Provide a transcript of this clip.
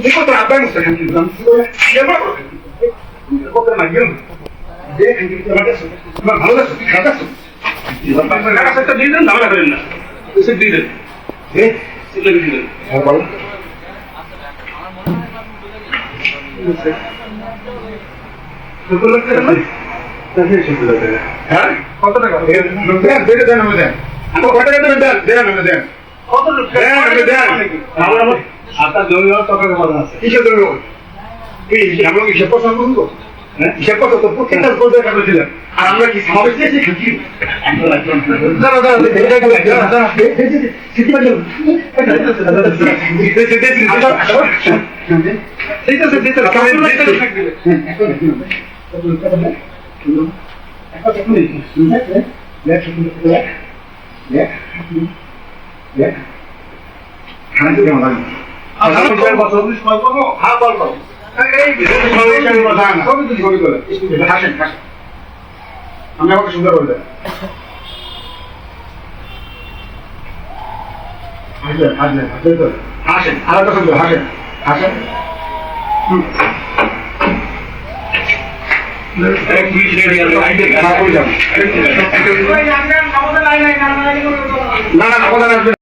Dico tra ben se che non si vuole. Io ma cosa ma io. Ma adesso, adesso. Io ma ragazzi sta দিলেন না করেন না। এসে দিলেন। সেটা দিলেন। আর বলো। কত লোক করেন না? হ্যাঁ? কত টাকা? দেন দেন আমাদের দেন। কত টাকা দেন দেন আমাদের দেন। কত লোক দেন আমাদের দেন। আমরা আপনার জমি হওয়ার টাকা কথা আছে। কিসের জমি হবে? কি আমরা কি হিসাব পছন্দ করব? হ্যাঁ? হিসাব কত তো প্রত্যেকটা বলতে টাকা দিলেন। আর আমরা কি সমাবেশ দিয়েছি কি? দাঁড়া দাঁড়া দাঁড়া সিটি বাজার। ঠিক আছে ঠিক আছে কামে দিতে থাকবে। একটা কথা নেই। লেখ লেখ লেখ লেখ খানা তো কেমন লাগে? আমার বিষয়ের কথা তুমি সময় পাবো? হ্যাঁ বলবো। এই বিষয়ের কথা না। সবই তো ছবি করে। হাসেন হাসেন। আমি আমাকে সুন্দর করে দেন। হাসেন হাসেন হাসেন তো। হাসেন আর একটা সুন্দর হাসেন হাসেন। এক মিনিট না না না